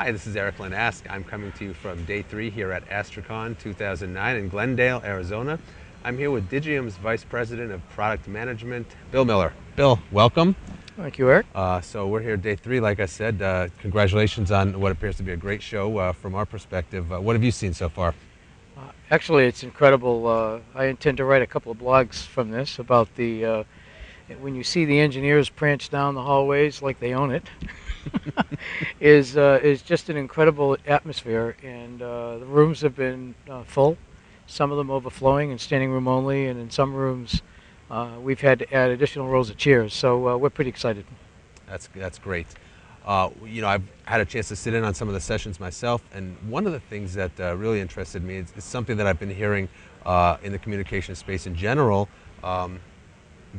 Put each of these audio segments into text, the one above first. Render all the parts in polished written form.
Hi, this is Erik Linask. I'm coming to you from day 3 here at AstraCon 2009 in Glendale, Arizona. I'm here with Digium's Vice President of Product Management, Bill Miller. Bill, welcome. Thank you, Eric. So we're here day 3, like I said. Congratulations on what appears to be a great show from our perspective. What have you seen so far? Actually, it's incredible. I intend to write a couple of blogs from this about the when you see the engineers prance down the hallways like they own it. is just an incredible atmosphere, and the rooms have been full. Some of them overflowing and standing room only, and in some rooms we've had to add additional rows of chairs. So we're pretty excited. That's great. I've had a chance to sit in on some of the sessions myself, and one of the things that really interested me is something that I've been hearing in the communication space in general,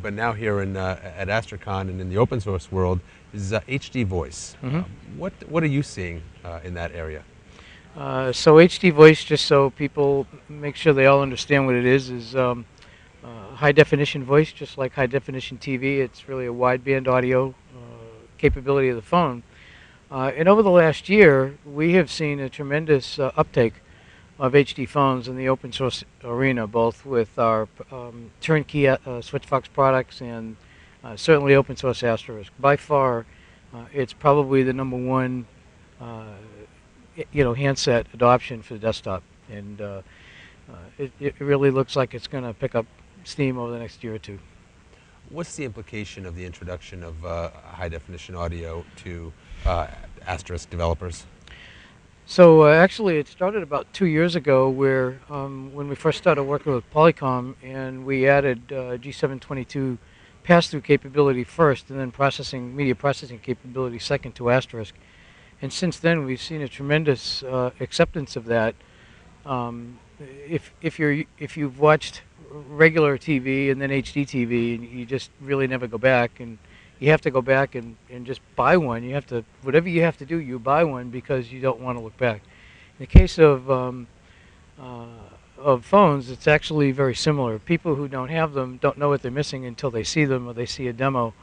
but now here at AstraCon and in the open source world, is HD voice. What are you seeing in that area? So HD voice, just so people make sure they all understand what it is high definition voice, just like high definition TV. It's really a wideband audio capability of the phone. And over the last year, we have seen a tremendous uptake of HD phones in the open source arena, both with our turnkey SwitchFox products and certainly open source Asterisk. By far, it's probably the number one handset adoption for the desktop, and it really looks like it's going to pick up steam over the next year or two. What's the implication of the introduction of high-definition audio to Asterisk developers? So actually, it started about 2 years ago, where when we first started working with Polycom, and we added G722 pass-through capability first, and then media processing capability second to Asterisk. And since then, we've seen a tremendous acceptance of that. If you've watched regular TV and then HD TV, you just really never go back, and you have to go back and just buy one. You have to, whatever you have to do, you buy one because you don't want to look back. In the case of phones, it's actually very similar. People who don't have them don't know what they're missing until they see them or they see a demo,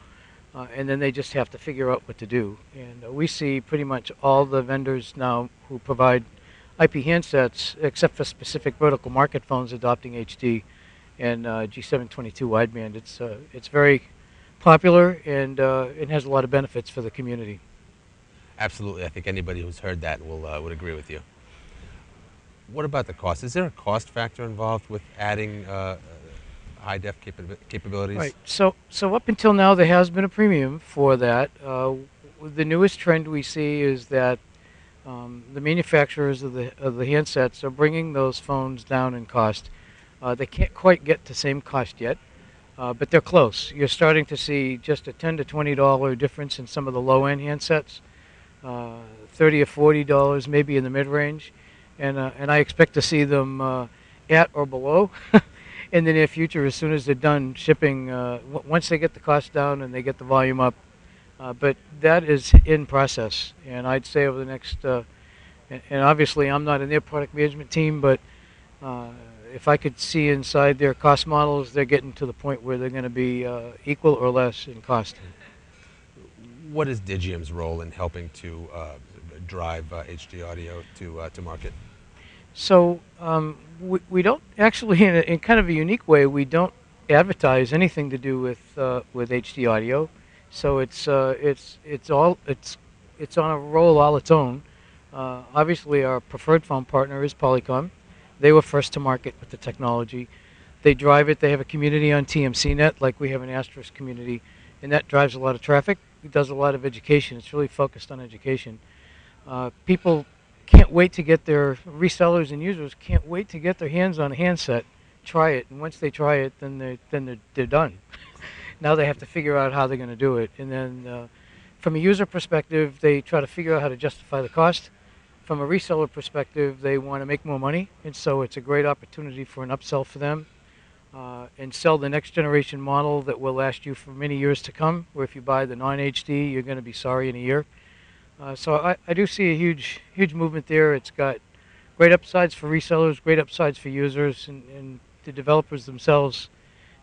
and then they just have to figure out what to do. And we see pretty much all the vendors now who provide IP handsets, except for specific vertical market phones, adopting HD and G722 wideband. It's very popular, and it has a lot of benefits for the community. Absolutely. I think anybody who's heard that would agree with you. What about the cost? Is there a cost factor involved with adding high-def capabilities? Right. So up until now, there has been a premium for that. The newest trend we see is that the manufacturers of the handsets are bringing those phones down in cost. They can't quite get to same cost yet, but they're close. You're starting to see just a $10 to $20 difference in some of the low-end handsets, $30 or $40 maybe in the mid-range, and I expect to see them at or below in the near future as soon as they're done shipping, once they get the cost down and they get the volume up. But that is in process, and I'd say over the next, and obviously I'm not in their product management team, but if I could see inside their cost models, they're getting to the point where they're going to be equal or less in cost. What is Digium's role in helping to drive HD audio to market? So we don't actually, in kind of a unique way, we don't advertise anything to do with HD audio. So it's on a roll all its own. Obviously, our preferred phone partner is Polycom. They were first to market with the technology. They drive it. They have a community on TMCnet, like we have an Asterisk community, and that drives a lot of traffic. It does a lot of education. It's really focused on education. People can't wait to get their resellers and users can't wait to get their hands on a handset, try it, and once they try it, then they're done. Now they have to figure out how they're going to do it, and then from a user perspective, they try to figure out how to justify the cost. From a reseller perspective, they want to make more money, and so it's a great opportunity for an upsell for them, and sell the next generation model that will last you for many years to come, where if you buy the non-HD, you're going to be sorry in a year. So I do see a huge movement there. It's got great upsides for resellers, great upsides for users, and the developers themselves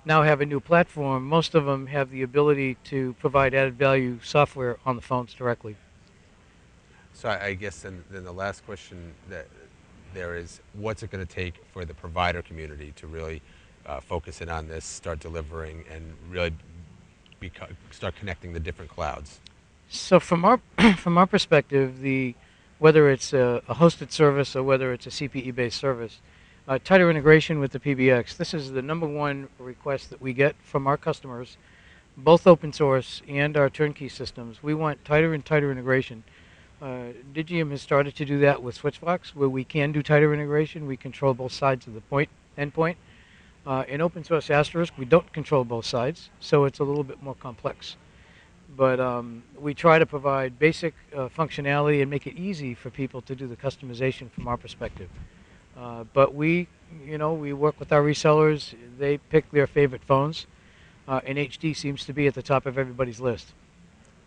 now have a new platform. Most of them have the ability to provide added value software on the phones directly. So I guess then the last question that there is, what's it going to take for the provider community to really focus in on this, start delivering, and really start connecting the different clouds? So from our from our perspective, the whether it's a hosted service or whether it's a CPE-based service, tighter integration with the PBX. This is the number one request that we get from our customers, both open source and our turnkey systems. We want tighter and tighter integration. Digium has started to do that with Switchvox, where we can do tighter integration. We control both sides of the endpoint. In open source Asterisk, we don't control both sides, so it's a little bit more complex. But we try to provide basic functionality and make it easy for people to do the customization from our perspective. But we work with our resellers. They pick their favorite phones, and HD seems to be at the top of everybody's list.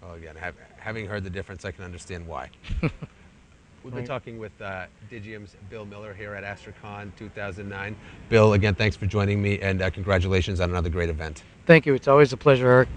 Well, again, having heard the difference, I can understand why. We've been Right. talking with Digium's Bill Miller here at AstraCon 2009. Bill, again, thanks for joining me, and congratulations on another great event. Thank you. It's always a pleasure, Eric.